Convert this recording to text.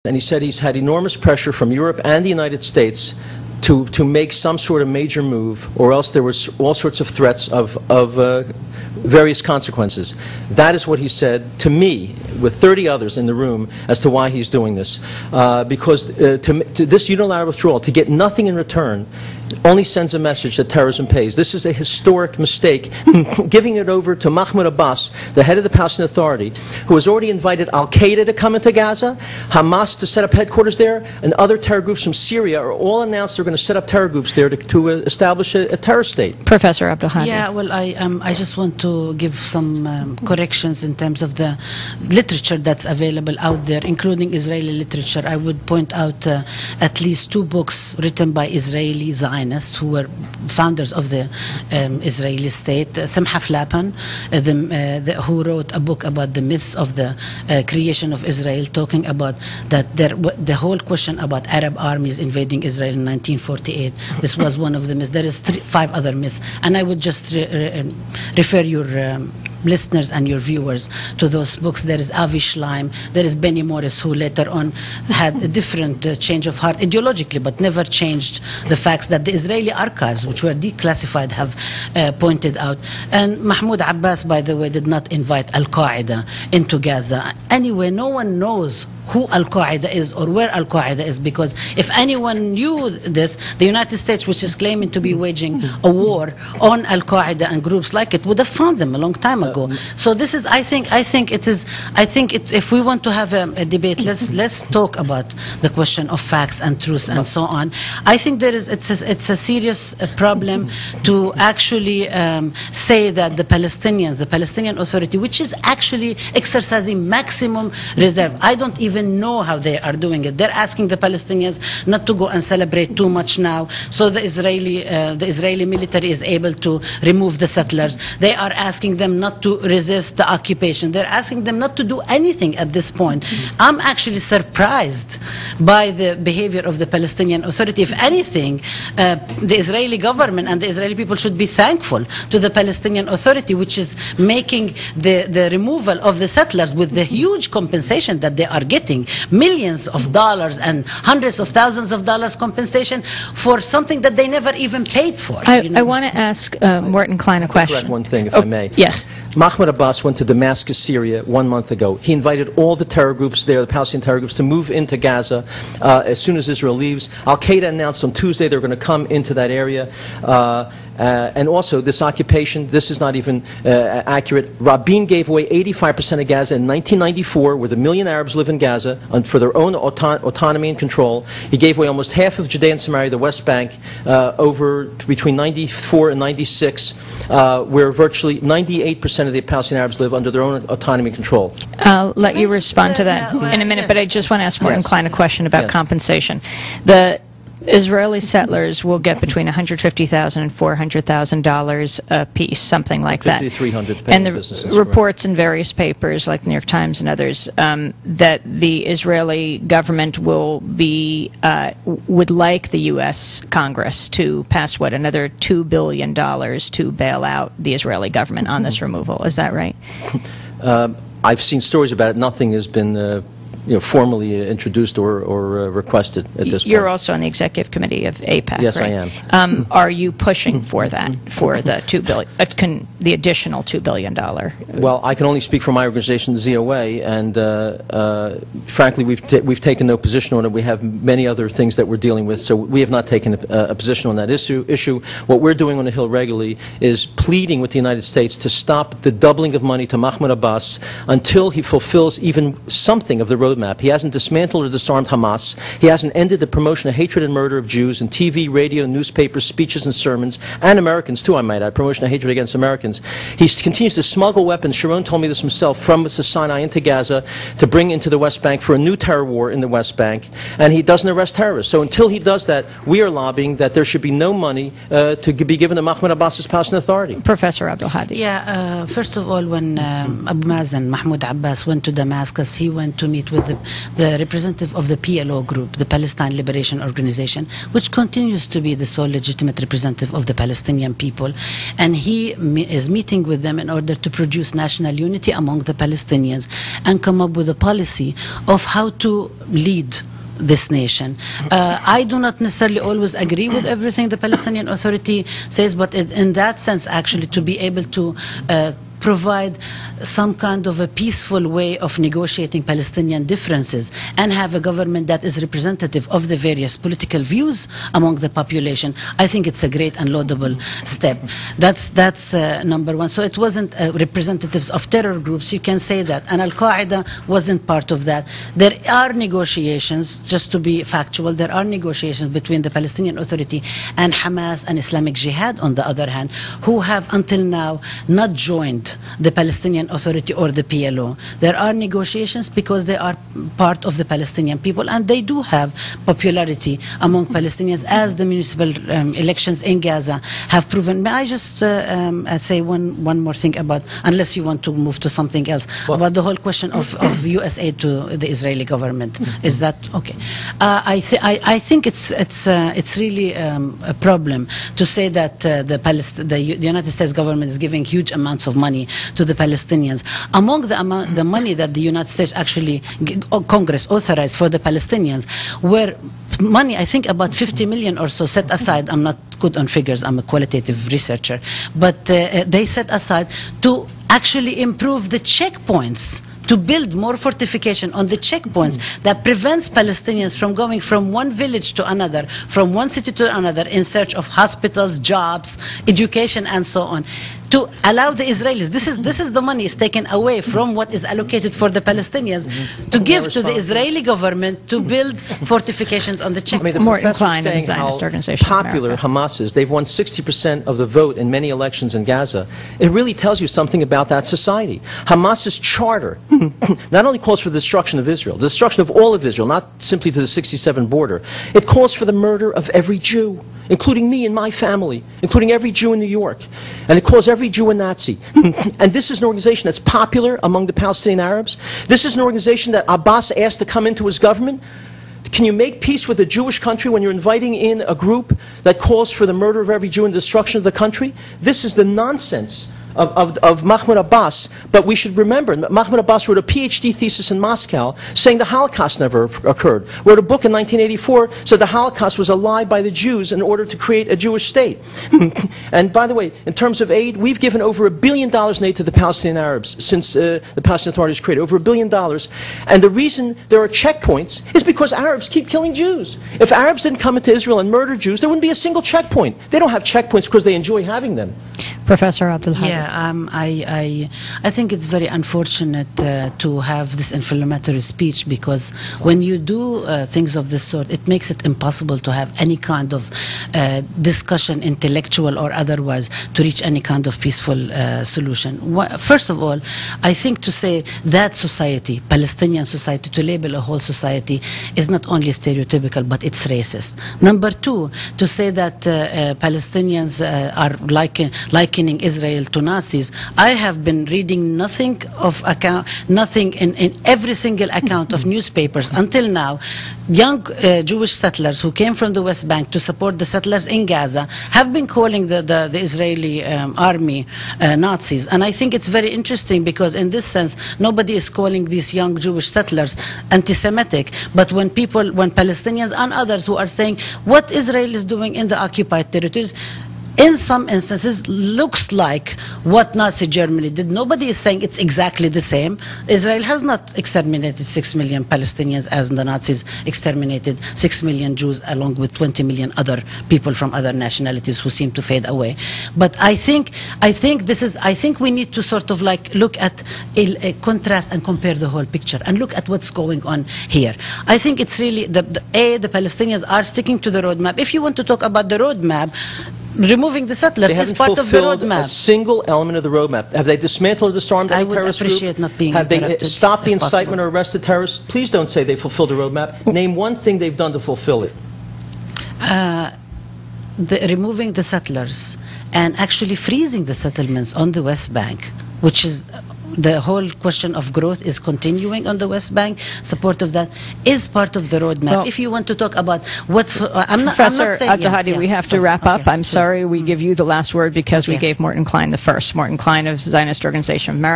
And he said he's had enormous pressure from Europe and the United States to make some sort of major move, or else there was all sorts of threats of various consequences. That is what he said to me, with 30 others in the room, as to why he's doing this. Because to this unilateral withdrawal, to get nothing in return, only sends a message that terrorism pays. This is a historic mistake, giving it over to Mahmoud Abbas, the head of the Palestinian Authority, who has already invited Al-Qaeda to come into Gaza, Hamas to set up headquarters there, and other terror groups from Syria are all announced they're going to set up terror groups there to establish a terror state. Professor Abdulhadi. Yeah, well, I just want to give some corrections in terms of the literature that's available out there, including Israeli literature. I would point out at least 2 books written by Israeli Zionists who were founders of the Israeli state. Samha Flapan, who wrote a book about the myths of the creation of Israel, talking about that the whole question about Arab armies invading Israel in 1948. This was one of the myths. There is 5 other myths, and I would just refer your listeners and your viewers to those books. There is Avi Schleim, there is Benny Morris, who later on had a different change of heart ideologically, but never changed the facts that the Israeli archives, which were declassified, have pointed out. And Mahmoud Abbas, by the way, did not invite Al-Qaeda into Gaza. Anyway, no one knows who Al-Qaeda is or where Al-Qaeda is, because if anyone knew this, the United States, which is claiming to be waging a war on Al-Qaeda and groups like it, would have found them a long time ago. So this is, I think it's, if we want to have a debate, let's talk about the question of facts and truth and so on. I think it's a serious problem to actually say that the Palestinian Authority, which is actually exercising maximum reserve, I don't even know how they are doing it. They're asking the Palestinians not to go and celebrate too much now, so the Israeli military is able to remove the settlers. They are asking them not to resist the occupation. They're asking them not to do anything at this point. I'm actually surprised by the behavior of the Palestinian Authority. If anything, the Israeli government and the Israeli people should be thankful to the Palestinian Authority, which is making the removal of the settlers with the huge compensation that they are getting, millions of dollars and hundreds of thousands of dollars compensation for something that they never even paid for. I want to ask Morton Klein a question. Correct one thing, if I may. Yes. Mahmoud Abbas went to Damascus, Syria 1 month ago. He invited all the terror groups there, the Palestinian terror groups, to move into Gaza as soon as Israel leaves. Al-Qaeda announced on Tuesday they're going to come into that area. And also, this occupation, this is not even accurate. Rabin gave away 85% of Gaza in 1994, where the million Arabs live in Gaza for their own autonomy and control. He gave away almost half of Judea and Samaria, the West Bank, over between 94 and 96, where virtually 98% of the Palestinian Arabs live under their own autonomy and control. I'll let you respond to that in a minute, but I just want to ask Morton Klein a question about compensation. The Israeli settlers will get between $150,000 and $400,000 a piece, something like that. And the reports in various papers, like the New York Times and others, that the Israeli government will be would like the U.S. Congress to pass another $2 billion to bail out the Israeli government on this removal. Is that right? I've seen stories about it. Nothing has been formally introduced or requested at this point. You're also on the executive committee of AIPAC, yes, right? I am. Are you pushing for that, for the the additional $2 billion? Well, I can only speak for my organization, the ZOA, and frankly, we've taken no position on it. We have many other things that we're dealing with, so we have not taken a position on that issue. What we're doing on the Hill regularly is pleading with the United States to stop the doubling of money to Mahmoud Abbas until he fulfills even something of the roadmap. He hasn't dismantled or disarmed Hamas. He hasn't ended the promotion of hatred and murder of Jews in TV, radio, newspapers, speeches and sermons, and Americans too, I might add, promotion of hatred against Americans. He continues to smuggle weapons, Sharon told me this himself, from Sinai into Gaza to bring into the West Bank for a new terror war in the West Bank, and he doesn't arrest terrorists. So until he does that, we are lobbying that there should be no money to be given to Mahmoud Abbas's Palestinian Authority. Professor Abdulhadi. Yeah, first of all, when Abu Mazen, Mahmoud Abbas, went to Damascus, he went to meet with the representative of the PLO group, the Palestine Liberation Organization, which continues to be the sole legitimate representative of the Palestinian people. And he is meeting with them in order to produce national unity among the Palestinians and come up with a policy of how to lead this nation. I do not necessarily always agree with everything the Palestinian Authority says, but in that sense, actually, to be able to provide some kind of a peaceful way of negotiating Palestinian differences and have a government that is representative of the various political views among the population, I think it's a great and laudable step. That's number one. So it wasn't representatives of terror groups, you can say that, and Al-Qaeda wasn't part of that. There are negotiations, just to be factual, there are negotiations between the Palestinian Authority and Hamas and Islamic Jihad, on the other hand, who have until now not joined the Palestinian Authority or the PLO. There are negotiations because they are part of the Palestinian people, and they do have popularity among Palestinians, as the municipal elections in Gaza have proven. May I just say one more thing about, unless you want to move to something else, about the whole question of US aid to the Israeli government. Is that okay? I think it's really a problem to say that the United States government is giving huge amounts of money to the Palestinians. Among the money that the United States actually, Congress authorized for the Palestinians, were money, I think about 50 million or so set aside. I'm not good on figures, I'm a qualitative researcher, but they set aside to actually improve the checkpoints, to build more fortification on the checkpoints that prevents Palestinians from going from one village to another, from one city to another, in search of hospitals, jobs, education, and so on. To allow the Israelis, this is the money is taken away from what is allocated for the Palestinians to give to the Israeli government to build fortifications on the checkpoints. I mean, More inclined in the Zionist Organization of popular America. Hamas is. They've won 60% of the vote in many elections in Gaza. It really tells you something about that society. Hamas's charter not only calls for the destruction of Israel, the destruction of all of Israel, not simply to the 67 border. It calls for the murder of every Jew, including me and my family, including every Jew in New York. And it calls every Jew a Nazi. And this is an organization that's popular among the Palestinian Arabs. This is an organization that Abbas asked to come into his government. Can you make peace with a Jewish country when you're inviting in a group that calls for the murder of every Jew and destruction of the country? This is the nonsense of Mahmoud Abbas. But we should remember, Mahmoud Abbas wrote a PhD thesis in Moscow saying the Holocaust never occurred. Wrote a book in 1984, said the Holocaust was a lie by the Jews in order to create a Jewish state. And by the way, in terms of aid, we've given over $1 billion in aid to the Palestinian Arabs since the Palestinian Authority was created, over $1 billion. And the reason there are checkpoints is because Arabs keep killing Jews. If Arabs didn't come into Israel and murder Jews, there wouldn't be a single checkpoint. They don't have checkpoints because they enjoy having them. Professor Abdelhadi. Yeah, I think it's very unfortunate to have this inflammatory speech, because when you do things of this sort, it makes it impossible to have any kind of discussion, intellectual or otherwise, to reach any kind of peaceful solution. First of all, I think to say that society, Palestinian society, to label a whole society, is not only stereotypical, but it's racist. Number two, to say that Palestinians are likening Israel to Nazis. I have been reading nothing in every single account of newspapers until now. Young Jewish settlers who came from the West Bank to support the settlers in Gaza have been calling the Israeli army Nazis. And I think it's very interesting, because in this sense, nobody is calling these young Jewish settlers anti-Semitic. But when Palestinians and others who are saying what Israel is doing in the occupied territories, in some instances, looks like what Nazi Germany did. Nobody is saying it's exactly the same. Israel has not exterminated 6 million Palestinians as the Nazis exterminated 6 million Jews, along with 20 million other people from other nationalities who seem to fade away. But I think we need to sort of like look at a contrast and compare the whole picture and look at what's going on here. I think it's really the Palestinians are sticking to the roadmap. If you want to talk about the roadmap, removing the settlers is part of the roadmap. A single element of the roadmap. Have they dismantled or disarmed any terrorist group? I would appreciate not being Have they interrupted, stopped the if incitement possible. or arrested terrorists? Please don't say they fulfilled the roadmap. Name one thing they've done to fulfill it. Removing the settlers and actually freezing the settlements on the West Bank, which is the whole question of growth is continuing on the West Bank. Support of that is part of the roadmap. Well, if you want to talk about what's... Professor Abdelhadi, we have to wrap up. I'm sure. sorry we give you the last word because we Okay. gave Morton Klein the first. Morton Klein of Zionist Organization of America.